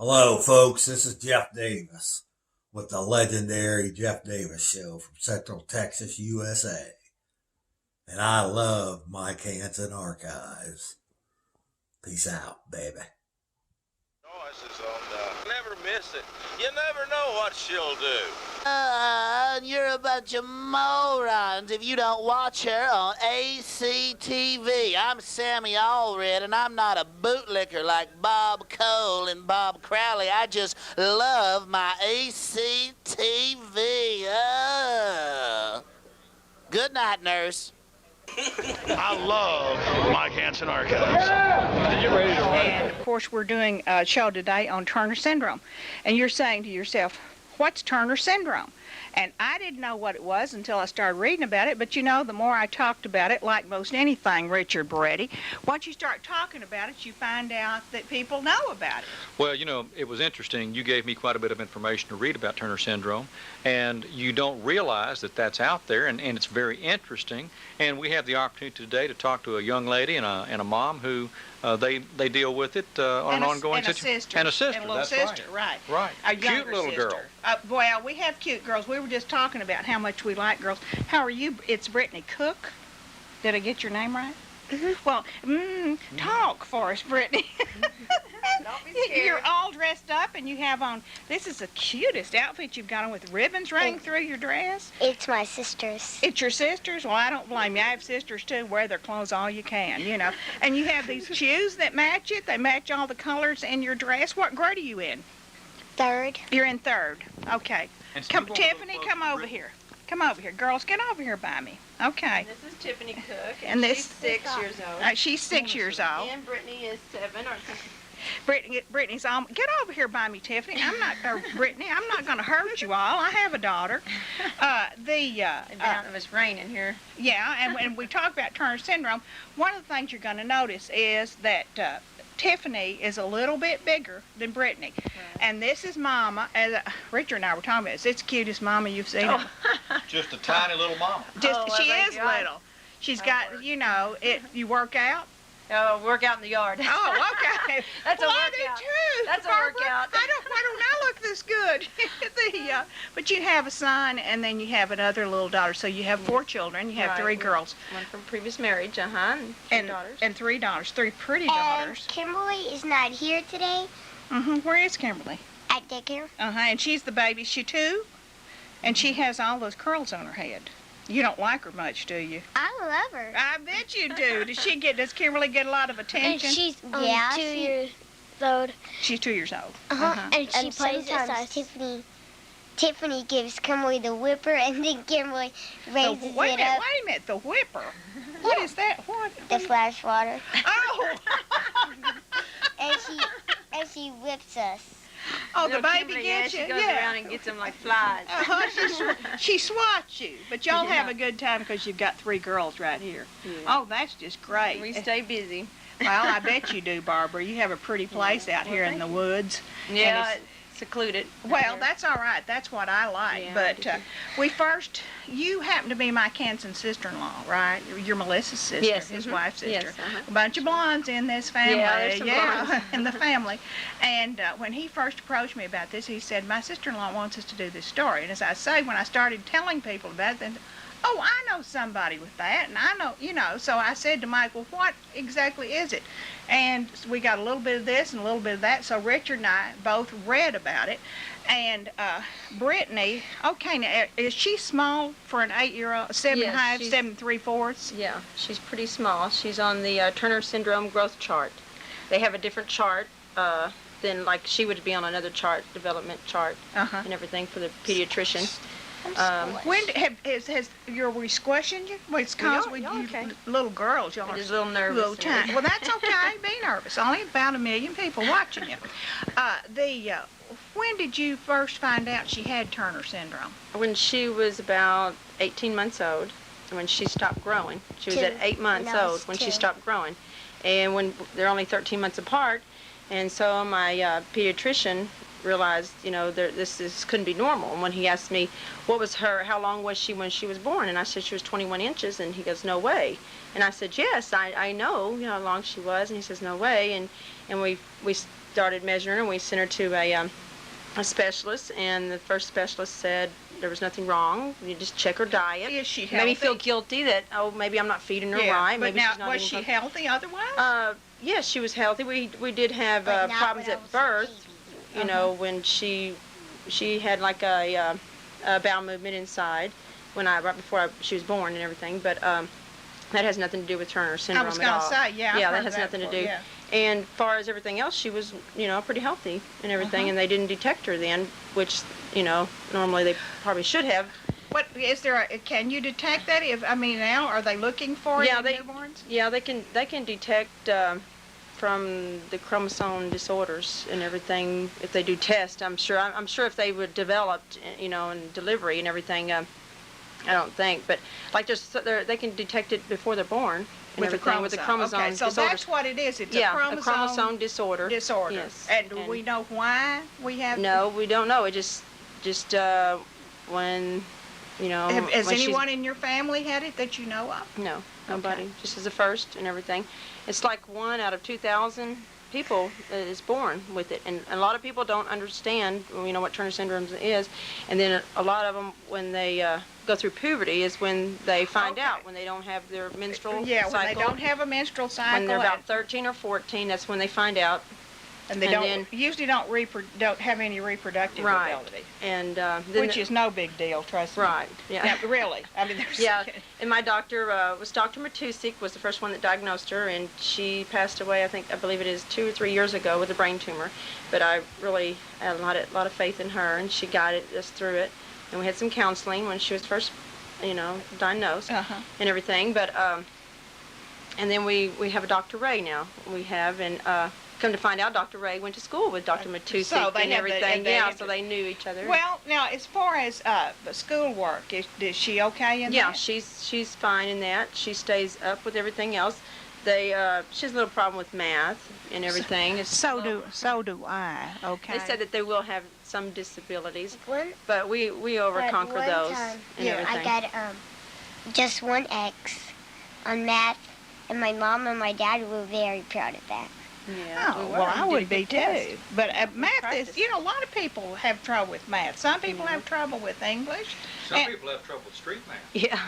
Hello, folks. This is Jeff Davis with the legendary Jeff Davis Show from Central Texas, USA. And I love Mike Hanson Archives. Peace out, baby. Joyce is on never miss it. You never know what she'll do. You're a bunch of morons if you don't watch her on ACTV. I'm Sammy Allred, and I'm not a bootlicker like Bob Cole and Bob Crowley. I just love my ACTV. Good night, nurse. I love Mike Hanson Archives. And of course, we're doing a show today on Turner syndrome. And you're saying to yourself, what's Turner syndrome? And I didn't know what it was until I started reading about it. But you know, the more I talked about it, like most anything, Richard Beretti, once you start talking about it, you find out that people know about it. Well, you know, it was interesting. You gave me quite a bit of information to read about Turner syndrome, and you don't realize that that's out there, and it's very interesting. And we have the opportunity today to talk to a young lady and a mom who they deal with it on an ongoing situation. And a sister. And a little sister, sister, right. Right. A Cute younger little sister. girl. Well, we have cute girls. We were just talking about how much we like girls. How are you? It's Brittany Cook. Did I get your name right? Mm-hmm. Well, talk for us, Brittany. Don't be scared. You're all dressed up, and you have on. This is the cutest outfit you've got on with ribbons running through your dress. It's my sister's. It's your sister's? Well, I don't blame you. I have sisters, too. Wear their clothes all you can, you know. And you have these shoes that match it. They match all the colors in your dress. What grade are you in? Third. You're in third. Okay. Come, Tiffany, come over here. Come over here. Girls, get over here by me. Okay. This is Tiffany Cook, And this- she's 6 years old. She's 6 years old. And Brittany is 7 or Brittany's all. Get over here by me, Tiffany. Brittany, I'm not going to hurt you all. I have a daughter. it was raining here. Yeah, and when we talk about Turner syndrome, one of the things you're going to notice is that Tiffany is a little bit bigger than Brittany. Right. And this is Mama. As Richard and I were talking about this. It's the cutest Mama you've seen. Oh. Just a tiny little mama. She is little. She's got, you know, you work out. Oh, work out in the yard. Oh, okay. That's well, a workout. I do too. That's Barbara. a workout. Why don't I look this good? But you have a son, and then you have another little daughter. So you have 4 children. You have 3 girls. One from previous marriage, and 3 daughters. And 3 daughters. 3 pretty daughters. Kimberly is not here today. Where is Kimberly? At daycare. And she's the baby. She too? And she has all those curls on her head. You don't like her much, do you? I love her. I bet you do. Does Kimberly get a lot of attention? And she's only 2 years old. She's 2 years old. And she plays at Tiffany gives Kimberly the whipper, and then Kimberly raises it up. Wait a minute, the whipper. What is that? What? The flash water. Oh! and she whips us. Oh, the baby Kimberly, gets you. She goes around and gets them like flies. She swats you, but y'all have a good time because you've got 3 girls right here. Yeah. Oh, that's just great. We stay busy. Well, I bet you do, Barbara. You have a pretty place out here in the woods. Yeah, it's secluded. Well, that's all right. That's what I like. Yeah, but you happen to be Mike Hanson's sister-in-law, right? You're Melissa's sister, Yes, his wife's sister. Yes, A bunch of blondes in this family. Yeah, there's some blondes. in the family. And when he first approached me about this, he said, my sister-in-law wants us to do this story. And as I say, when I started telling people about it, then, oh, I know somebody with that, and I know, you know. So I said to Mike, well, what exactly is it? And we got a little bit of this and a little bit of that. So Richard and I both read about it. And Brittany, okay, now, is she small for an 8-year-old, 7.5, 7 3/4? Yeah, she's pretty small. She's on the Turner syndrome growth chart. They have a different chart than like she would be on another chart, development chart, and everything for the pediatrician. When were we squishing you? Well, it's because okay. Little girls, y'all I'm are just a little nervous. little tiny. Well, that's okay. Be nervous. Only about 1 million people watching you. When did you first find out she had Turner syndrome? When she was about 18 months old, when she stopped growing. She was at 8 months old when she stopped growing. And when they're only 13 months apart, and so my pediatrician realized, this couldn't be normal. And when he asked me, how long was she when she was born? And I said she was 21 inches, and he goes, no way. And I said, yes, I know, how long she was. And he says, no way. And we started measuring her, and we sent her to a specialist, and the first specialist said there was nothing wrong. You just check her diet. Is she healthy? Made me feel guilty that, maybe I'm not feeding her right. But maybe now, she's not was she healthy otherwise? Yes, she was healthy. We did have problems at birth, when she had like a bowel movement inside right before she was born and everything. But that has nothing to do with Turner syndrome at all. I was going to say, yeah, that has nothing to do. Yeah. And as far as everything else, she was, pretty healthy and everything, and they didn't detect her then, which, normally they probably should have. What is there? Can you detect that? Now are they looking for it in newborns? Yeah, they can detect from the chromosome disorders and everything if they do tests. I'm sure if they were developed, in delivery and everything. I don't think, but like they can detect it before they're born. With the chromosome. Okay, so disorders. that's what it is. It's a chromosome disorder. Yes. And do we know why we have? No, we don't know. It just when, Has anyone in your family had it that you know of? No, nobody. Okay. Just as the first and everything. It's like 1 out of 2,000 people is born with it, and a lot of people don't understand, what Turner syndrome is, and then a lot of them, when they go through puberty, is when they find out, when they don't have their menstrual cycle. Yeah, when they don't have a menstrual cycle. When they're about 13 or 14, that's when they find out. And they usually don't have any reproductive ability. And which is no big deal, trust me. Right. Yeah. Now, really. Yeah. And my doctor was Dr. Matusik, was the first one that diagnosed her, and she passed away, I believe it is 2 or 3 years ago, with a brain tumor. But I really had a lot of faith in her, and she guided us through it. And we had some counseling when she was first, diagnosed and everything. But and then we have a Dr. Ray now. We have, and come to find out, Dr. Ray went to school with Dr. Matusik and everything. So they knew each other. Well, now as far as schoolwork, is she okay in that? Yeah, she's fine in that. She stays up with everything else. She has a little problem with math and everything. So do I. Okay. They said that they will have some disabilities, but we overconquer those and everything. I got just 1 X on math, and my mom and my dad were very proud of that. Yeah. Oh, well, I would be too. But math is, a lot of people have trouble with math. Some people have trouble with English. Some people have trouble with street math. Yeah.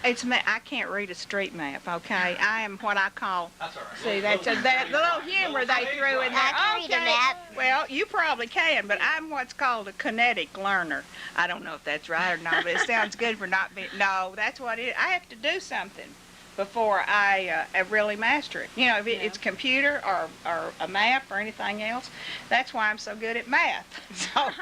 I can't read a street map, okay? I am what I call. That's all right. See, that's the little humor they threw in there. I can read a map. Well, you probably can, but I'm what's called a kinetic learner. I don't know if that's right or not, but it sounds good for not being. No, that's what it is. I have to do something before I really master it. If it's computer or a map or anything else, that's why I'm so good at math. So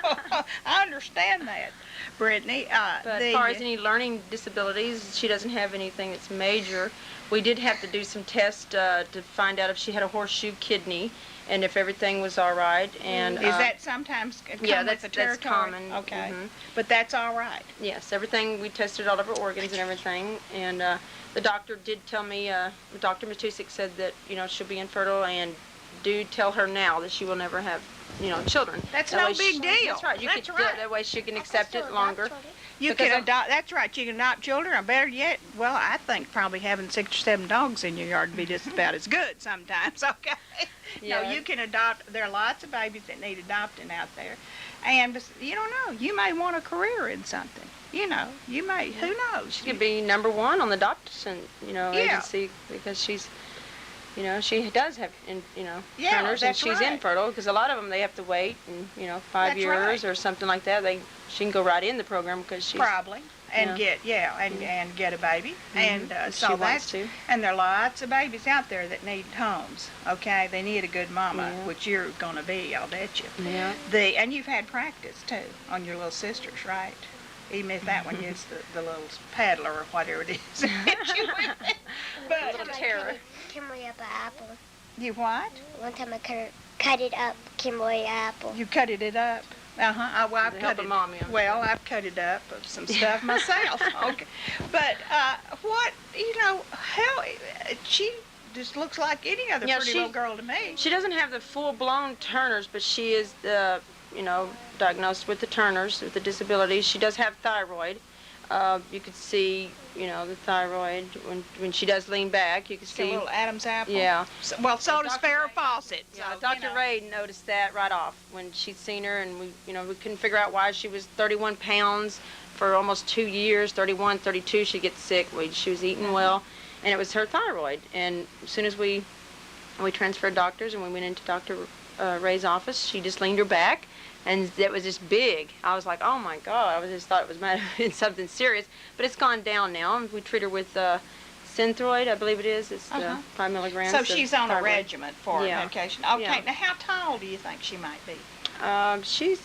I understand that. Brittany, but as far as any learning disabilities, she doesn't have anything that's major. We did have to do some tests to find out if she had a horseshoe kidney and if everything was all right. And is that sometimes come with the territory? That's common. Okay, but that's all right. Yes, everything. We tested all of her organs and everything, and the doctor did tell me. Dr. Matusik said that she'll be infertile, and do tell her now that she will never have children. That's no big deal. That's right. That way she can accept it longer. You can adopt. That's right. You can adopt children, or better yet, well, I think probably having 6 or 7 dogs in your yard would be just about as good sometimes. Okay. Yeah. No, you can adopt. There are lots of babies that need adopting out there, and you don't know. You may want a career in something. You may. Who knows? She could be number 1 on the adoption, agency, because she's. She does have, Turners, and she's infertile, because a lot of them, they have to wait, and, 5 years or something like that. She can go right in the program because she's... Probably. And get a baby. And so she that's... wants to. And there are lots of babies out there that need homes, okay? They need a good mama, which you're going to be, I'll bet you. Yeah. And you've had practice, too, on your little sisters, right? Even if that one is the little paddler or whatever it is. But a little terror. Kimberly up an apple. You what? One time I cut it up, Kimberly apple. You cut it up? Uh-huh. Well, I've cut it. Mommy, well, I've cut it up of some stuff myself. Okay. But how just looks like any other pretty little girl to me. She doesn't have the full-blown Turner's, but she is, diagnosed with the Turner's, with the disability. She does have thyroid. You could see, the thyroid when she does lean back. You can see a little Adam's apple. Yeah. So does Farrah Fawcett. Yeah, Dr. Ray noticed that right off when she'd seen her, and we couldn't figure out why she was 31 pounds for almost 2 years. 31, 32, she'd get sick. She was eating well, and it was her thyroid. And as soon as we transferred doctors and we went into Dr. Ray's office, she just leaned her back. And it was just big. I was like, oh my God, I just thought it might have been something serious. But it's gone down now. We treat her with Synthroid, I believe it is. It's 5 milligrams. So she's on a regimen for medication. Okay, Yeah. now how tall do you think she might be? She's,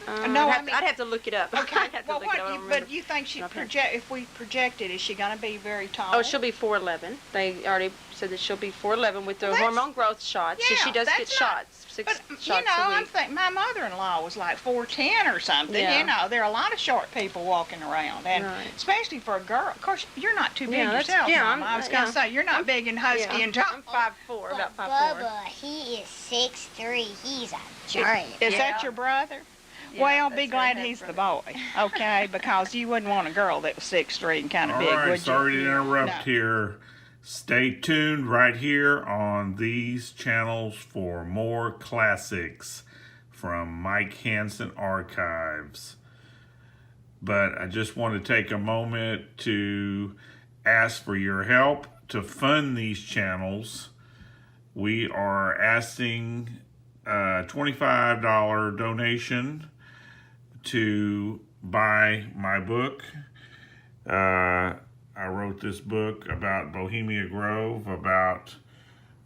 No, I'd have to look it up. Okay, I'd have to look it up. but you think if we project it, is she going to be very tall? Oh, she'll be 4'11". They already said that she'll be 4'11" with the hormone growth shots. Yeah, so she does get shots. 6 But, shots a week. I'm thinking my mother-in-law was like 4'10" or something. Yeah. There are a lot of short people walking around, and Right. especially for a girl. Of course, you're not too big Yeah, that's- yourself, yeah, Mama. I'm- I was going to say, you're not big and husky and tall. I'm 5'4", about 5'4". Bubba, he is 6'3". He's a giant. Is that your brother? Yeah, Well, that's be glad her he's the brother. boy, okay? Because you wouldn't want a girl that was 6'3" and kind of big, All right, would you? sorry to interrupt No. here. Stay tuned right here on these channels for more classics from Mike Hanson Archives. But I just want to take a moment to ask for your help to fund these channels. We are asking a $25 donation to buy my book. I wrote this book about Bohemian Grove, about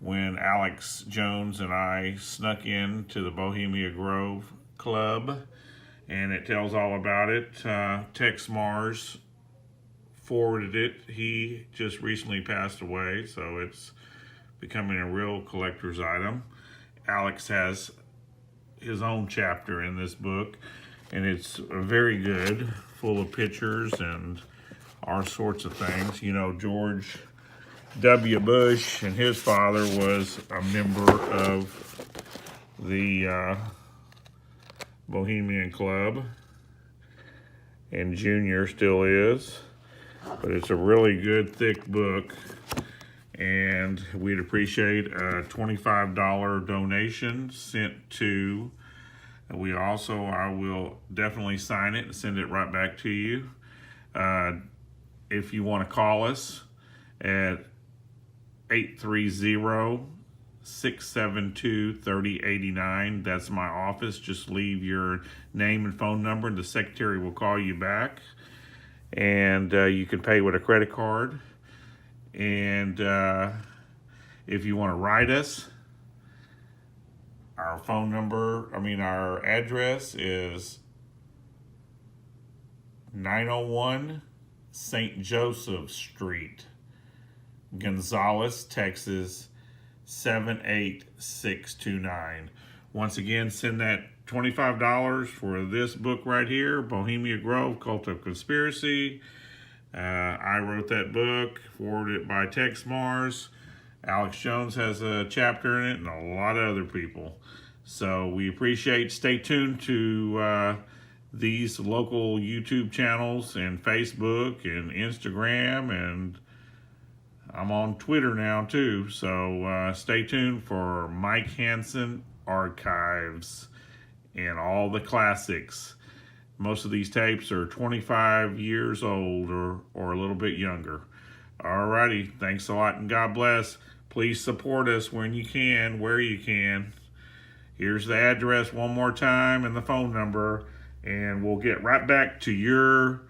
when Alex Jones and I snuck into the Bohemian Grove Club, and it tells all about it. Tex Mars forwarded it. He just recently passed away, so it's becoming a real collector's item. Alex has his own chapter in this book, and it's very good, full of pictures and all sorts of things. George W. Bush and his father was a member of the Bohemian Club, and Junior still is. But it's a really good, thick book, and we'd appreciate a $25 donation sent to. I will definitely sign it and send it right back to you. If you want to call us at 830-672-3089. That's my office. Just leave your name and phone number, and the secretary will call you back. And you can pay with a credit card. And if you want to write us, our address is 901 St. Joseph Street, Gonzales, Texas, 78629. Once again, send that $25 for this book right here, Bohemian Grove, Cult of Conspiracy. I wrote that book, forwarded it by Tex Mars. Alex Jones has a chapter in it, and a lot of other people. So we appreciate. Stay tuned to these local YouTube channels and Facebook and Instagram, and I'm on Twitter now too. So stay tuned for Mike Hanson Archives and all the classics. Most of these tapes are 25 years old or a little bit younger. Alrighty, thanks a lot and God bless. Please support us when you can, where you can. Here's the address one more time and the phone number, and we'll get right back to your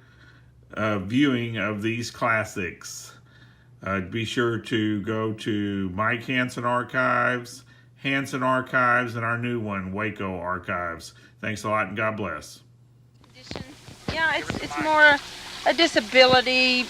viewing of these classics. Be sure to go to Mike Hanson Archives, Hanson Archives, and our new one, Waco Archives. Thanks a lot and God bless. Yeah, it's more a disability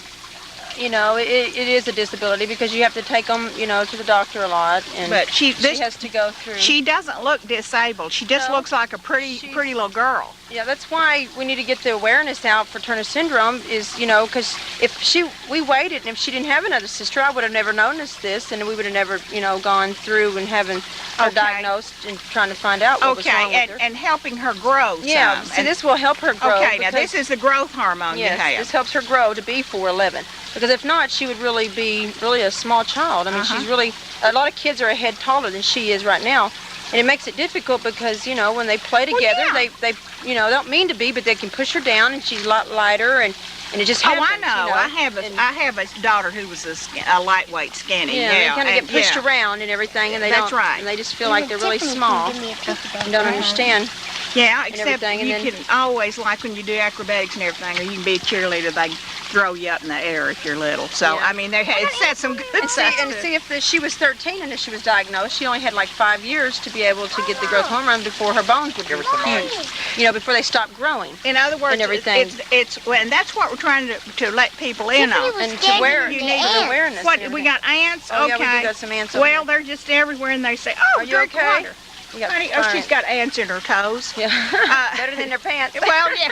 you know, it is a disability because you have to take them, you know, to the doctor a lot, and But she has to go through. She doesn't look disabled. She just looks like a pretty little girl. Yeah, that's why we need to get the awareness out for Turner syndrome. Is, you know, because if we waited, and if she didn't have another sister, I would have never noticed this, and we would have never, you know, gone through and having her diagnosed and trying to find out what was wrong with her. And helping her grow. Yeah, see, this will help her grow. Okay, now this is the growth hormone you have. This helps her grow to be 4'11", because if not, she would really be a small child. I mean, she's really, a lot of kids are a head taller than she is right now. And it makes it difficult because, you know, when they play together, they you know, don't mean to be, but they can push her down, and she's a lot lighter, and it just happens. Oh, I know. You know? I have a daughter who was a lightweight skinny. Yeah, they kind of get pushed around and everything, and they That's don't. right. And they just feel like they're really small and don't understand. Yeah, except everything, you can always, like when you do acrobatics and everything, or you can be a cheerleader, they throw you up in the air if you're little. So, I mean, it sets some good stuff. And see, if she was 13 and if she was diagnosed, she only had like 5 years to be able to get the growth hormone before her bones would be huge. You know, before they stop growing. In other words, and everything. And that's what we're trying to let people in on. And to wear, you need need awareness. What, we got ants? Oh, okay. yeah, we do got some ants. Well, they're just everywhere, and they say, "Oh, are you drink okay?" water. Honey, she's got ants in her toes. Yeah, better than her pants. Well, yeah.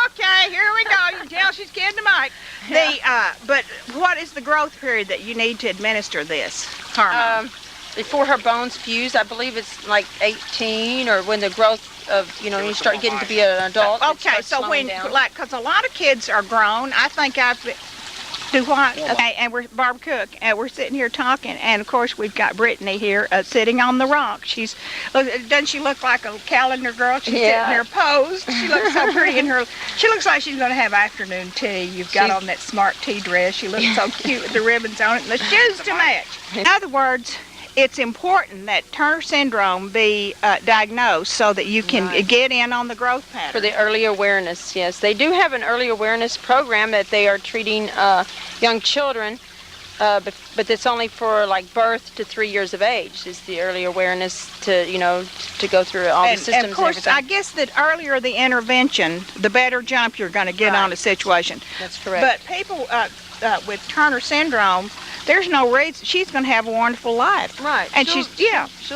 Okay, here we go. You can tell she's kidding the mic. But what is the growth period that you need to administer this hormone? Before her bones fuse, I believe it's like 18, or when the growth of, you know, you start getting to be an adult. Okay, so when, like, because a lot of kids are grown, I think do what? Okay, and we're Barb Cook, and we're sitting here talking, and of course we've got Brittany here sitting on the rock. Doesn't she look like a calendar girl? She's sitting here posed. She looks so pretty in her. She looks like she's going to have afternoon tea. You've got on that smart tea dress. She looks so cute with the ribbons on it and the shoes to match. In other words, it's important that Turner syndrome be diagnosed so that you can get in on the growth pattern. For the early awareness, yes. They do have an early awareness program that they are treating young children, but it's only for like birth to 3 years of age is the early awareness to, you know, to go through all the systems. And of course, I guess that earlier the intervention, the better jump you're going to get on a situation. That's correct. But people with Turner syndrome, there's no reason. She's going to have a wonderful life. Right. And she'll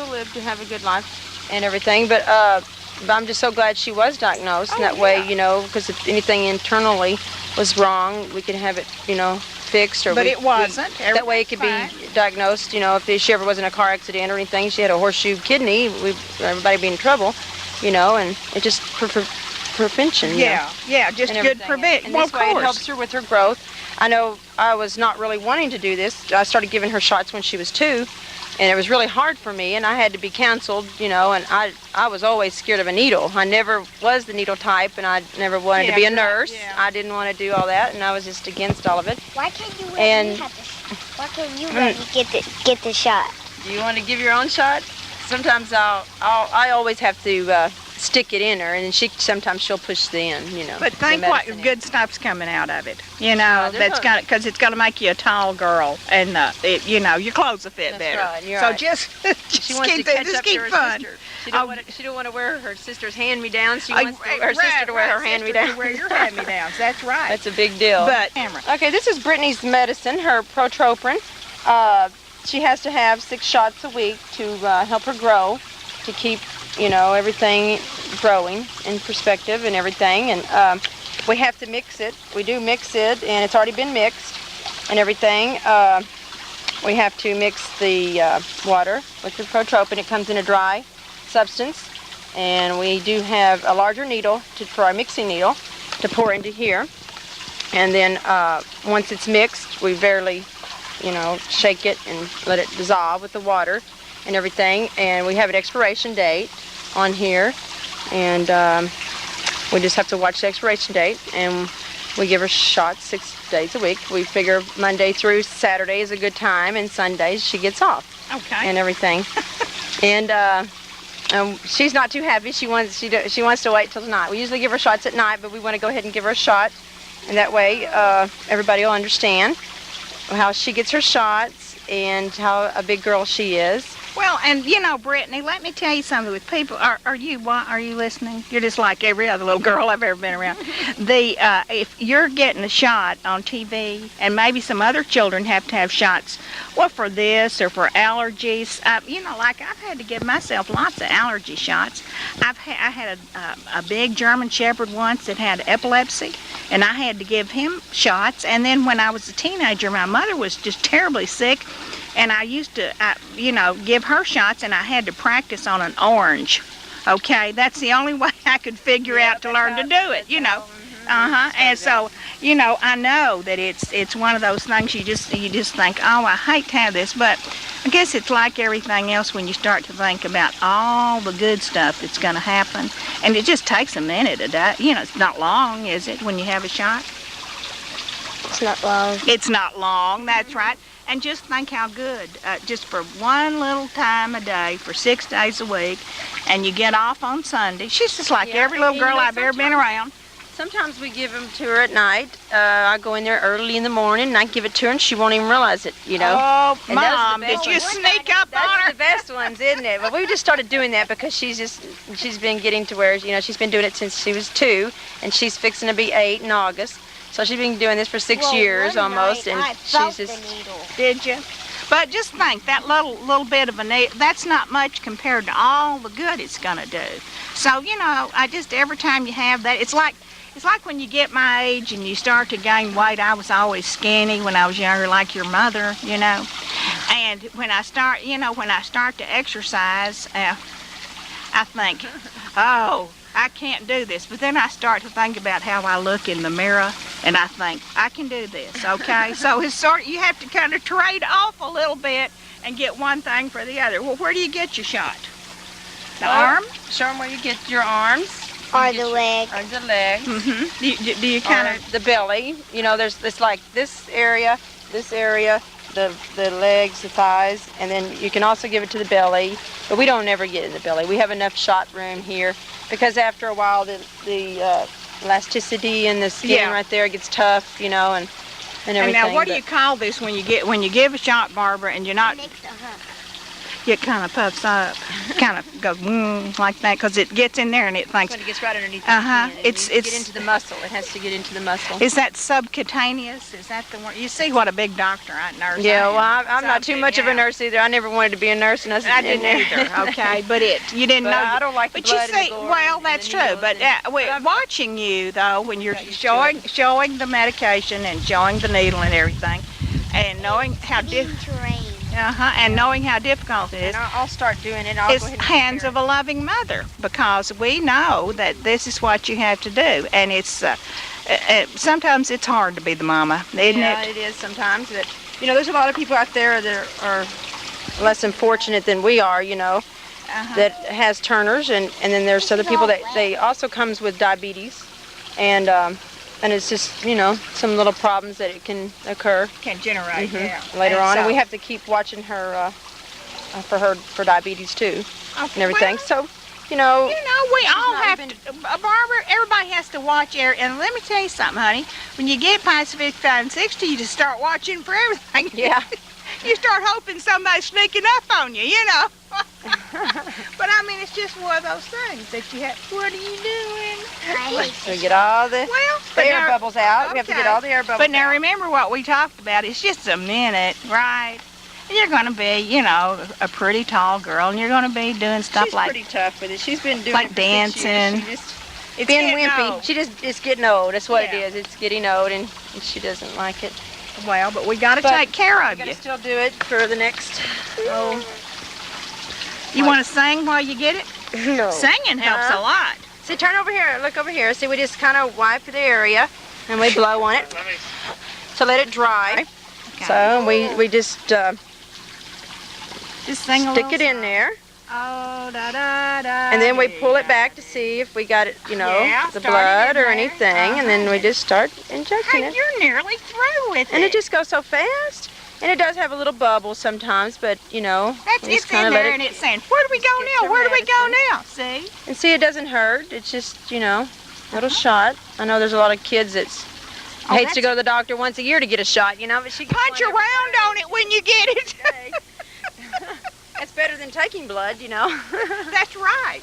live to have a good life and everything. But I'm just so glad she was diagnosed. And that way, you know, because if anything internally was wrong, we could have it, you know, fixed. But it wasn't. That way it could be diagnosed, you know, if she ever was in a car accident or anything, she had a horseshoe kidney, everybody would be in trouble, you know, and it just prevention. Yeah, just good prevention. And this way it helps her with her growth. I know I was not really wanting to do this. I started giving her shots when she was 2, and it was really hard for me, and I had to be counseled, you know, and I was always scared of a needle. I never was the needle type, and I never wanted to be a nurse. I didn't want to do all that, and I was just against all of it. Why can't you let me get the shot? Do you want to give your own shot? Sometimes I always have to stick it in her, and sometimes she'll push the end, you know. But think what good stuff's coming out of it, you know. That's gonna, because it's gonna make you a tall girl, and you know, your clothes will fit better. Right, you're so right. just she wants keep to catch up keep to her fun. sister. She don't want to wear her sister's hand-me-downs. She wants her sister to wear her hand-me-downs. Wear your hand-me-downs. That's right. That's a big deal. But okay, this is Brittany's medicine, her protropin. She has to have 6 shots a week to help her grow, to keep, you know, everything growing in perspective and everything. And we have to mix it. We do mix it, and it's already been mixed and everything. We have to mix the water with the protropin. It comes in a dry substance, and we do have a larger needle for our mixing needle to pour into here. And then once it's mixed, we barely, you know, shake it and let it dissolve with the water and everything. And we have an expiration date on here, and we just have to watch the expiration date, and we give her shots 6 days a week. We figure Monday through Saturday is a good time, and Sundays she gets off. Okay. And everything. And she's not too happy. She wants to wait till tonight. We usually give her shots at night, but we want to go ahead and give her a shot, and that way everybody will understand how she gets her shots. and how a big girl she is. Well, and you know, Brittany, let me tell you something. With people, are you listening? You're just like every other little girl I've ever been around. If you're getting a shot on TV, and maybe some other children have to have shots, well, for this or for allergies, you know, like I've had to give myself lots of allergy shots. I had a big German Shepherd once that had epilepsy, and I had to give him shots. And then when I was a teenager, my mother was just terribly sick. And I used to, you know, give her shots, and I had to practice on an orange. Okay, that's the only way I could figure out to learn to do it, you know. And so, you know, I know that it's one of those things you just think, oh, I hate to have this, but I guess it's like everything else when you start to think about all the good stuff that's going to happen, and it just takes a minute a day. You know, it's not long, is it, when you have a shot? It's not long. It's not long. That's right. And just think how good, just for one little time a day, for 6 days a week, and you get off on Sunday. She's just like every little girl I've ever been around. Sometimes we give them to her at night. I go in there early in the morning, and I give it to her, and she won't even realize it, you know. Oh, and Mom, did you sneak up on her? Those are the best ones, isn't it? But we just started doing that because she's been getting to where, you know, she's been doing it since she was 2, and she's fixing to be 8 in August. So she's been doing this for 6 years almost, and she's just. Did you? But just think, that little bit of a needle, that's not much compared to all the good it's gonna do. So you know, every time you have that, it's like when you get my age and you start to gain weight. I was always skinny when I was younger, like your mother, you know. And when I start to exercise, I think, oh, I can't do this. But then I start to think about how I look in the mirror, and I think, I can do this, okay? So it's you have to kind of trade off a little bit and get one thing for the other. Well, where do you get your shot? The arm? Show them where you get your arms. Or the leg. Or the legs. Mm-hmm. Do you kind of... The belly. You know, it's like this area, the legs, the thighs, and then you can also give it to the belly, but we don't ever get in the belly. We have enough shot room here because after a while the elasticity in the skin right there gets tough, you know, and everything. And now, what do you call this when you give a shot, Barbara, and you're not? It kind of puffs up, kind of goes like that, because it gets in there and it thinks. When it gets right underneath the skin, it's get into the muscle. It has to get into the muscle. Is that subcutaneous? Is that the one? You see what a big doctor, nurse. Yeah, well, I'm not too much of a nurse either. I never wanted to be a nurse, and I didn't either. Okay, but you didn't know. I don't like the blood you see, and the gore. Well, that's true. But watching you though, when you're showing the medication and showing the needle and everything, and knowing how and knowing how difficult it is. And I'll start doing it. It's hands of a loving mother, because we know that this is what you have to do, and it's sometimes it's hard to be the mama, isn't it? Yeah, it is sometimes. But you know, there's a lot of people out there that are less unfortunate than we are, you know, that has Turner's, and then there's other people that they also comes with diabetes, and it's just, you know, some little problems that it can occur. Can generate, later on. And we have to keep watching her for diabetes too, and everything. Well, so, you know. You know, we all have to, Barbara, everybody has to watch and let me tell you something, honey. When you get past 55 and 60, you just start watching for everything. Yeah. You start hoping somebody's sneaking up on you, you know. But I mean, it's just one of those things that you have. What are you doing? So get all the air bubbles out. Okay. We have to get all the air bubbles out. But now remember what we talked about. It's just a minute, right? And you're going to be, you know, a pretty tall girl, and you're going to be doing stuff She's like... pretty tough with it. She's been doing like it for dancing. 6 years. It's being wimpy. Old. It's getting old. That's what it is. It's getting old, and she doesn't like it. Well, but we got to take care of you. Got to still do it for the next. You want to sing while you get it? No. Singing helps a lot. See, turn over here. Look over here. See, we just kind of wipe the area, and we blow on it to let it dry. Okay. So we just sing stick it in there. Oh, da, da, da, and then we pull it back to see if we got it, you know, the blood or anything, and then we just start injecting it. You're nearly through with it. And it just goes so fast. And it does have a little bubble sometimes, but, you know, it's in there and it's saying, where do we go now? Where do we go now? See? And see, it doesn't hurt. It's just, you know, a little shot. I know there's a lot of kids that's Oh, Hates to go to the doctor once a year to get a shot, you know, but she gets Punch one every around on it when you get it. day. That's better than taking blood, you know. That's right.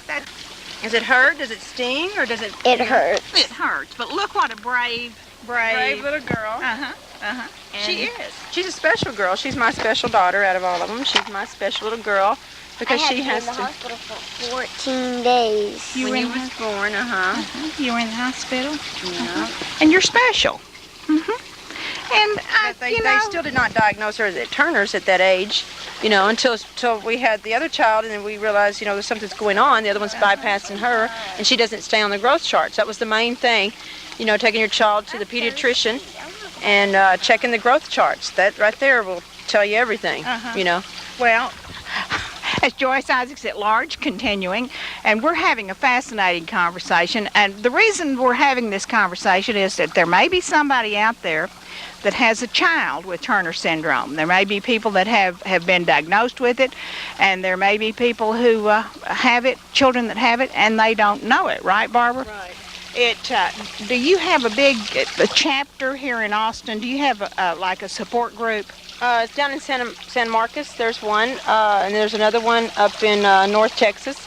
Does it hurt? Does it sting? Or does it... It hurts. It hurts. But look what a brave Brave little girl. She is. She's a special girl. She's my special daughter out of all of them. She's my special little girl because I had she to be has in the to... hospital for 14 days. When you was born, You were in the hospital? Yeah. And you're special. And They still did not diagnose her at Turner's at that age, you know, until we had the other child, and then we realized, you know, there's something's going on. The other one's bypassing her, and she doesn't stay on the growth charts. That was the main thing, you know, taking your child to the pediatrician and checking the growth charts. That right there will tell you everything, you know. Well, as Joyce Isaacs at large, continuing, and we're having a fascinating conversation. And the reason we're having this conversation is that there may be somebody out there that has a child with Turner syndrome. There may be people that have been diagnosed with it, and there may be people who have it, children that have it, and they don't know it. Right, Barbara? Right. Do you have a chapter here in Austin? Do you have like a support group? It's down in San Marcos. There's one, and there's another one up in North Texas,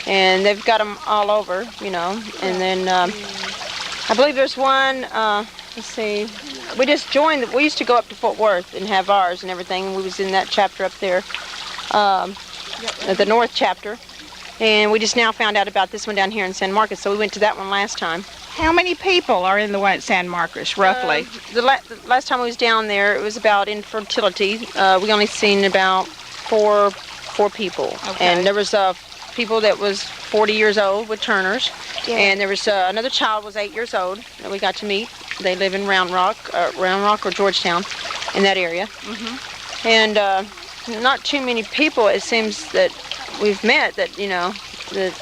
and they've got them all over, you know. And then I believe there's one. Let's see. We just joined. We used to go up to Fort Worth and have ours and everything. We was in that chapter up there, the North chapter, and we just now found out about this one down here in San Marcos. So we went to that one last time. How many people are in the one at San Marcos, roughly? The last time we was down there, it was about infertility. We only seen about four people, and there was people that was 40 years old with Turners, and there was another child was 8 years old that we got to meet. They live in Round Rock or Georgetown, in that area, and not too many people. It seems that we've met that you know that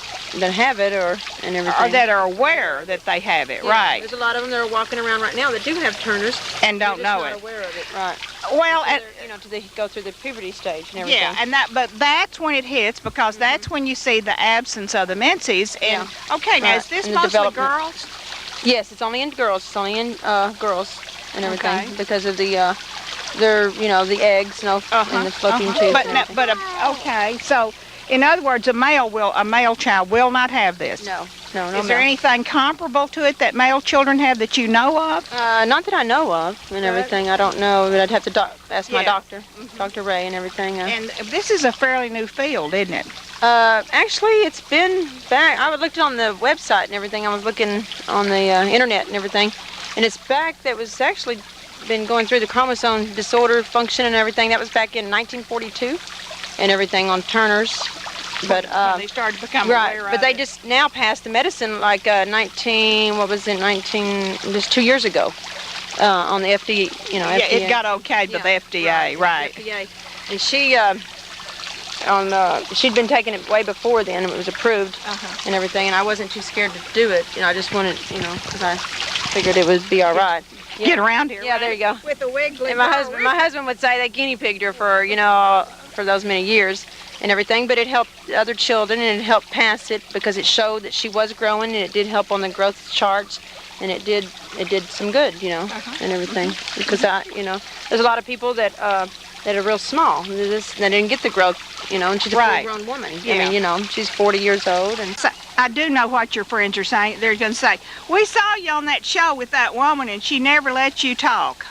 have it and everything. Or that are aware that they have it, right? There's a lot of them that are walking around right now that do have Turners and don't know it. Not aware of it, right? Well, you know, they go through the puberty stage and everything. Yeah, but that's when it hits because that's when you see the absence of the menses. And okay, now is this mostly girls? Yes, it's only in girls. It's only in girls and everything because of the the eggs, and the fallopian tubes. But okay, so. In other words, a male child will not have this. No. Is there anything comparable to it that male children have that you know of? Not that I know of, and everything. I don't know, but I'd have to ask my doctor, Dr. Ray, and everything. And this is a fairly new field, isn't it? Actually, it's been back. I looked on the website and everything. I was looking on the internet and everything, and it's back. That was actually been going through the chromosome disorder function and everything. That was back in 1942. And everything on Turner's, but they started to become aware of But they it. just now passed the medicine like just 2 years ago on the FDA. You know, FDA. It got okayed by the FDA, right? FDA. And she'd been taking it way before then, and it was approved and everything. And I wasn't too scared to do it. You know, I just wanted, because I figured it would be all right. Yeah. Get around here. Yeah, right? There you go. With the wiggly. And my husband would say they guinea pigged her for those many years and everything, but it helped other children and it helped pass it because it showed that she was growing and it did help on the growth charts and it did some good, and everything. Because there's a lot of people that are real small that didn't get the growth, and she's a full-grown woman. Yeah. I mean, she's 40 years old. And so, I do know what your friends are saying. They're going to say, we saw you on that show with that woman and she never let you talk.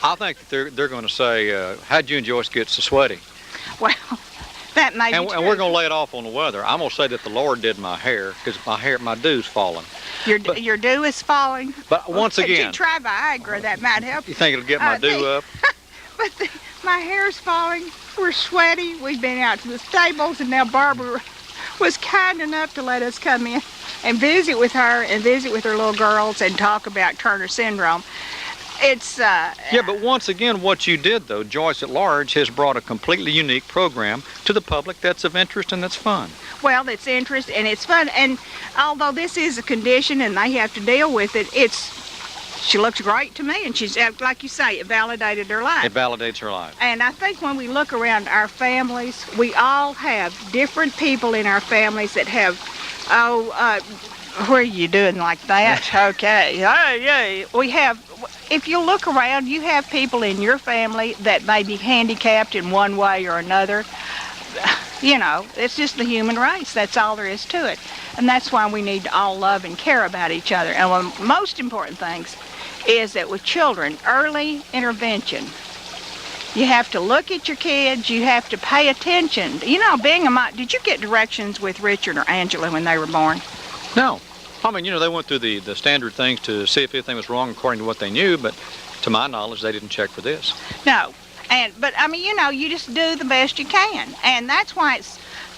I think that they're going to say, how'd you and Joyce get so sweaty? Well, that may be true. And we're going to lay it off on the weather. I'm going to say that the Lord did my hair because my dew's falling. Your dew is falling? But once again. You try Viagra, that might help. You think it'll get my dew up? But my hair's falling. We're sweaty. We've been out to the stables, and now Barbara was kind enough to let us come in and visit with her and visit with her little girls and talk about Turner syndrome. It's yeah, but once again, what you did though, Joyce at Large has brought a completely unique program to the public that's of interest and that's fun. Well, it's interest and it's fun, and although this is a condition and they have to deal with it, she looks great to me, and she's, like you say, it validated her life. It validates her life. And I think when we look around our families, we all have different people in our families that have Where are you doing like that? Okay. Oh, yeah. We have, if you look around, you have people in your family that may be handicapped in one way or another. You know, it's just the human race. That's all there is to it. And that's why we need to all love and care about each other. And one of the most important things is that with children, early intervention. You have to look at your kids. You have to pay attention. You know, being a mom, did you get directions with Richard or Angela when they were born? No. I mean, you know, they went through the standard things to see if anything was wrong according to what they knew, but to my knowledge, they didn't check for this. No. But I mean, you know, you just do the best you can. And that's why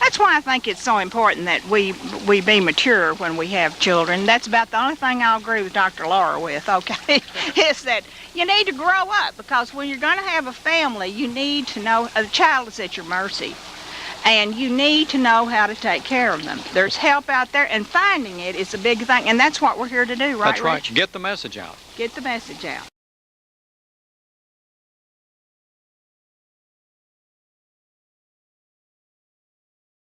I think it's so important that we be mature when we have children. That's about the only thing I'll agree with Dr. Laura with, okay, is that you need to grow up, because when you're going to have a family, you need to know, a child is at your mercy, and you need to know how to take care of them. There's help out there, and finding it is a big thing, and that's what we're here to do, right, That's right. Rich? Get the message out. Get the message out.